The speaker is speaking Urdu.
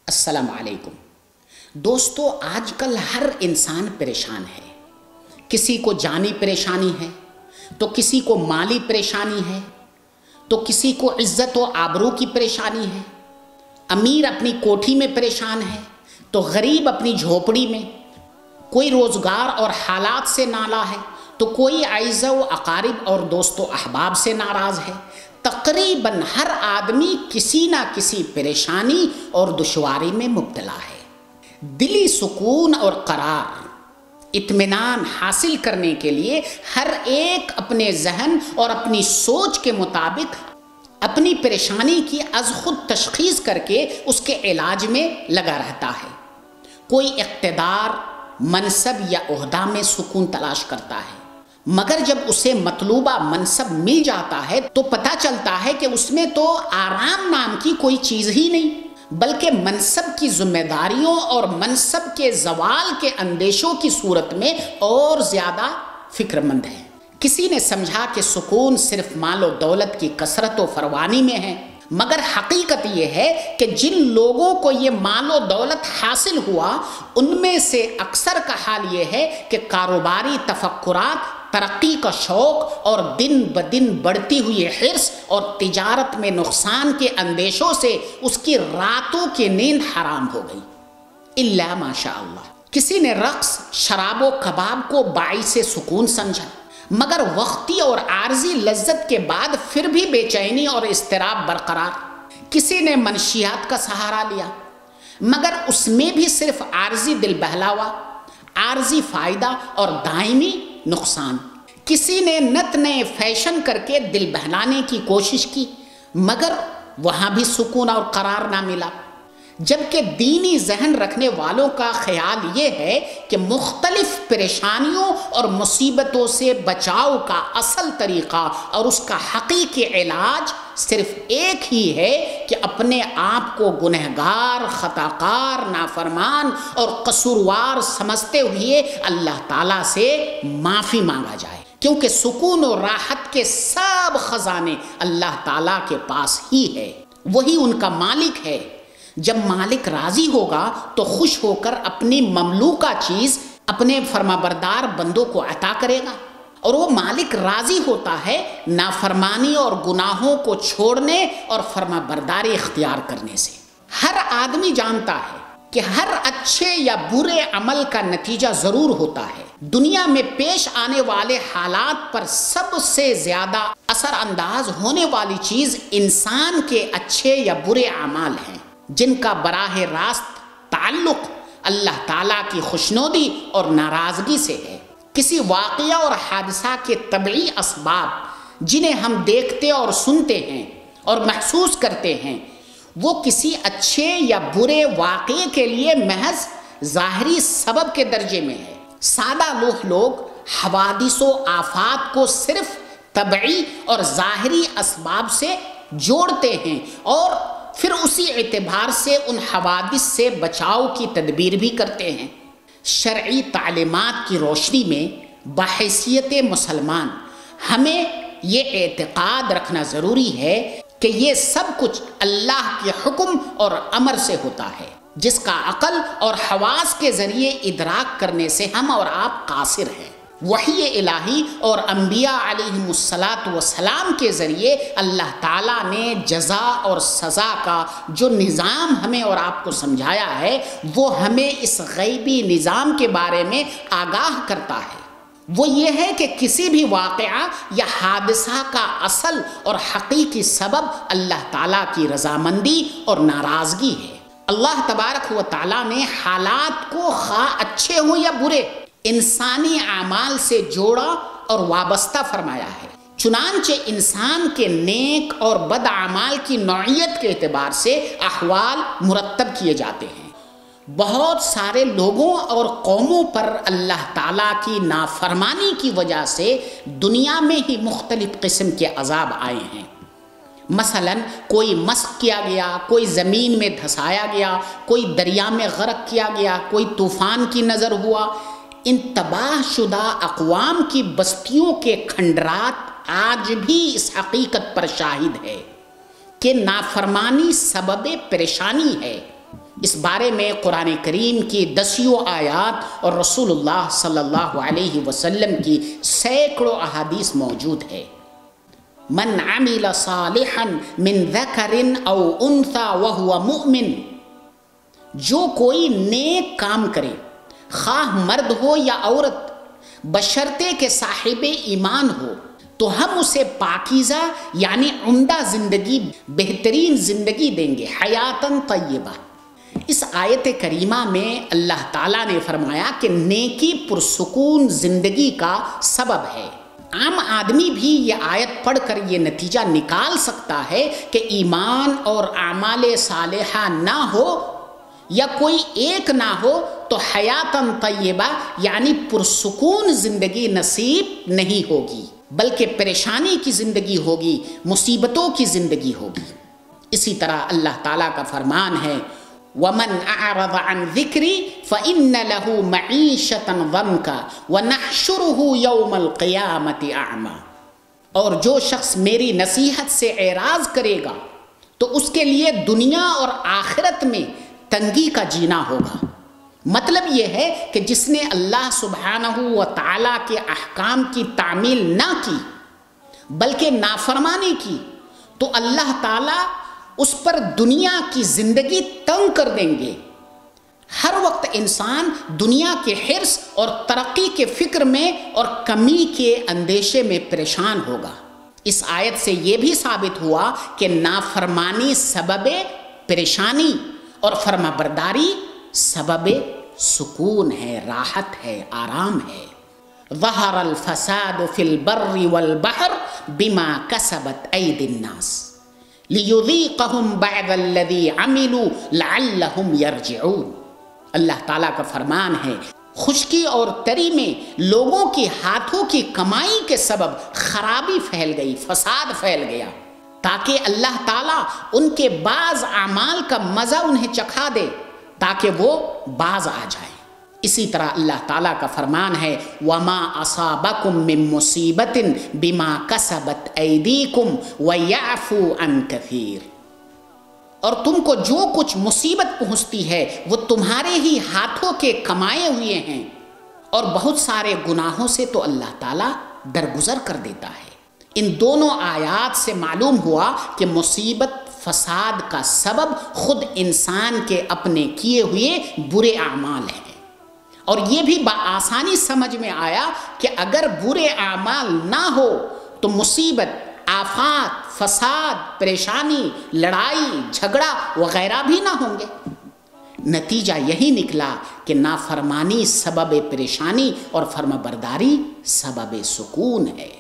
السلام علیکم دوستو، آج کل ہر انسان پریشان ہے۔ کسی کو جانی پریشانی ہے تو کسی کو مالی پریشانی ہے تو کسی کو عزت و آبرو کی پریشانی ہے۔ امیر اپنی کوٹھی میں پریشان ہے تو غریب اپنی جھوپڑی میں۔ کوئی روزگار اور حالات سے نالا ہے تو کوئی اعزاء و اقارب اور دوست و احباب سے ناراض ہے۔ تقریباً ہر آدمی کسی نہ کسی پریشانی اور دشواری میں مبتلا ہے۔ دلی سکون اور قرار، اطمینان حاصل کرنے کے لیے ہر ایک اپنے ذہن اور اپنی سوچ کے مطابق اپنی پریشانی کی از خود تشخیص کر کے اس کے علاج میں لگا رہتا ہے۔ کوئی اقتدار، منصب یا عہدہ میں سکون تلاش کرتا ہے، مگر جب اسے مطلوبہ منصب مل جاتا ہے تو پتہ چلتا ہے کہ اس میں تو آرام نام کی کوئی چیز ہی نہیں، بلکہ منصب کی ذمہ داریوں اور منصب کے زوال کے اندیشوں کی صورت میں اور زیادہ فکر مند ہے۔ کسی نے سمجھا کہ سکون صرف مال و دولت کی کثرت و فراوانی میں ہے، مگر حقیقت یہ ہے کہ جن لوگوں کو یہ مال و دولت حاصل ہوا ان میں سے اکثر کا حال یہ ہے کہ کاروباری تفکرات، ترقی کا شوق اور دن بدن بڑھتی ہوئی حرص اور تجارت میں نقصان کے اندیشوں سے اس کی راتوں کی نیند حرام ہو گئی، الا ماشاء اللہ۔ کسی نے رقص، شراب و کباب کو باعث سکون سمجھا، مگر وقتی اور عارضی لذت کے بعد پھر بھی بے چینی اور اضطراب برقرار۔ کسی نے منشیات کا سہارا لیا، مگر اس میں بھی صرف عارضی دل بہلاوا، عارضی فائدہ اور دائمی نقصان۔ کسی نے نت نئے فیشن کر کے دل بہلانے کی کوشش کی، مگر وہاں بھی سکون اور قرار نہ ملا۔ جبکہ دینی ذہن رکھنے والوں کا خیال یہ ہے کہ مختلف پریشانیوں اور مصیبتوں سے بچاؤ کا اصل طریقہ اور اس کا حقیقی علاج صرف ایک ہی ہے کہ اپنے آپ کو گنہگار، خطاکار، نافرمان اور قصوروار سمجھتے ہوئے اللہ تعالیٰ سے معافی مانگا جائے، کیونکہ سکون و راحت کے سب خزانے اللہ تعالیٰ کے پاس ہی ہے، وہی ان کا مالک ہے۔ جب مالک راضی ہوگا تو خوش ہو کر اپنی مملوکہ چیز اپنے فرمانبردار بندوں کو عطا کرے گا، اور وہ مالک راضی ہوتا ہے نافرمانی اور گناہوں کو چھوڑنے اور فرمانبرداری اختیار کرنے سے۔ ہر آدمی جانتا ہے کہ ہر اچھے یا برے عمل کا نتیجہ ضرور ہوتا ہے۔ دنیا میں پیش آنے والے حالات پر سب سے زیادہ اثر انداز ہونے والی چیز انسان کے اچھے یا برے اعمال ہیں، جن کا براہ راست تعلق اللہ تعالیٰ کی خوشنودی اور ناراضگی سے ہے۔ کسی واقعہ اور حادثہ کے طبعی اسباب جنہیں ہم دیکھتے اور سنتے ہیں اور محسوس کرتے ہیں، وہ کسی اچھے یا برے واقعے کے لیے محض ظاہری سبب کے درجے میں ہے۔ سادہ لوگ حوادث و آفات کو صرف طبعی اور ظاہری اسباب سے جوڑتے ہیں اور پھر اسی اعتبار سے ان حوادث سے بچاؤ کی تدبیر بھی کرتے ہیں۔ شرعی تعلیمات کی روشنی میں بحیثیت مسلمان ہمیں یہ اعتقاد رکھنا ضروری ہے کہ یہ سب کچھ اللہ کے حکم اور امر سے ہوتا ہے، جس کا عقل اور حواس کے ذریعے ادراک کرنے سے ہم اور آپ قاصر ہیں۔ وحی الہی اور انبیاء علیہم السلام کے ذریعے اللہ تعالیٰ نے جزا اور سزا کا جو نظام ہمیں اور آپ کو سمجھایا ہے، وہ ہمیں اس غیبی نظام کے بارے میں آگاہ کرتا ہے۔ وہ یہ ہے کہ کسی بھی واقعہ یا حادثہ کا اصل اور حقیقی سبب اللہ تعالیٰ کی رضامندی اور ناراضگی ہے۔ اللہ تبارک و تعالیٰ نے حالات کو خواہ اچھے ہوں یا برے انسانی اعمال سے جوڑا اور وابستہ فرمایا ہے۔ چنانچہ انسان کے نیک اور بد اعمال کی نوعیت کے اعتبار سے احوال مرتب کیے جاتے ہیں۔ بہت سارے لوگوں اور قوموں پر اللہ تعالیٰ کی نافرمانی کی وجہ سے دنیا میں ہی مختلف قسم کے عذاب آئے ہیں۔ مثلاً کوئی مسخ کیا گیا، کوئی زمین میں دھسایا گیا، کوئی دریا میں غرق کیا گیا، کوئی طوفان کی نظر ہوا۔ ان تباہ شدہ اقوام کی بستیوں کے کھنڈرات آج بھی اس حقیقت پر شاہد ہے کہ نافرمانی سبب پریشانی ہے اس بارے میں قرآن کریم کی 10 آیات اور رسول اللہ صلی اللہ علیہ وسلم کی سینکڑوں احادیث موجود ہے۔ من عمل صالحا من ذکر او انثى وهو مؤمن، جو کوئی نیک کام کرے خواہ مرد ہو یا عورت بشرطے کہ صاحب ایمان ہو، تو ہم اسے پاکیزہ یعنی عمدہ زندگی، بہترین زندگی دیں گے، حیاتاً طیبہ۔ اس آیت کریمہ میں اللہ تعالیٰ نے فرمایا کہ نیکی پرسکون زندگی کا سبب ہے۔ عام آدمی بھی یہ آیت پڑھ کر یہ نتیجہ نکال سکتا ہے کہ ایمان اور اعمال صالحہ نہ ہو یا کوئی ایک نہ ہو تو حیاتاً طیبہ یعنی پرسکون زندگی نصیب نہیں ہوگی، بلکہ پریشانی کی زندگی ہوگی، مصیبتوں کی زندگی ہوگی۔ اسی طرح اللہ تعالیٰ کا فرمان ہے وَمَنْ أَعْرَضَ عَنْ ذِكْرِي فَإِنَّ لَهُ مَعِيشَةً ضَنْكَ وَنَحْشُرُهُ يَوْمَ الْقِيَامَةِ أَعْمَى، اور جو شخص میری نصیحت سے اعراض کرے گا تو اس کے لیے دنیا اور آخرت میں تنگی کا جینا ہوگا۔ مطلب یہ ہے کہ جس نے اللہ سبحانہ و تعالیٰ کے احکام کی تعمیل نہ کی بلکہ نافرمانی کی، تو اللہ تعالیٰ اس پر دنیا کی زندگی تنگ کر دیں گے۔ ہر وقت انسان دنیا کے حرص اور ترقی کے فکر میں اور کمی کے اندیشے میں پریشان ہوگا۔ اس آیت سے یہ بھی ثابت ہوا کہ نافرمانی سبب پریشانی اور فرما برداری سبب سکون ہے، راحت ہے، آرام ہے۔ ظہر الفساد فی البر والبحر بما کسبت ایدی الناس لیذیقہم بعض الذی عملوا لعلہم یرجعون۔ اللہ تعالیٰ کا فرمان ہے خشکی اور تری میں لوگوں کی ہاتھوں کی کمائی کے سبب خرابی پھیل گئی، فساد پھیل گیا، تاکہ اللہ تعالیٰ ان کے بعض اعمال کا مزہ انہیں چکھا دے تاکہ وہ باز آ جائیں۔ اسی طرح اللہ تعالیٰ کا فرمان ہے وَمَا أَصَابَكُم مِّن مُّصِيبَةٍ بِمَا كَسَبَتْ أَيْدِيكُمْ وَيَعْفُو عَن كَثِيرٍ، اور تم کو جو کچھ مصیبت پہنچتی ہے وہ تمہارے ہی ہاتھوں کے کمائے ہوئے ہیں، اور بہت سارے گناہوں سے تو اللہ تعالیٰ درگزر کر دیتا ہے۔ ان دونوں آیات سے معلوم ہوا کہ مصیبت فساد کا سبب خود انسان کے اپنے کیے ہوئے برے اعمال ہیں، اور یہ بھی بآسانی سمجھ میں آیا کہ اگر برے اعمال نہ ہو تو مصیبت، آفات، فساد، پریشانی، لڑائی، جھگڑا وغیرہ بھی نہ ہوں گے۔ نتیجہ یہی نکلا کہ نافرمانی سبب پریشانی اور فرما برداری سبب سکون ہے۔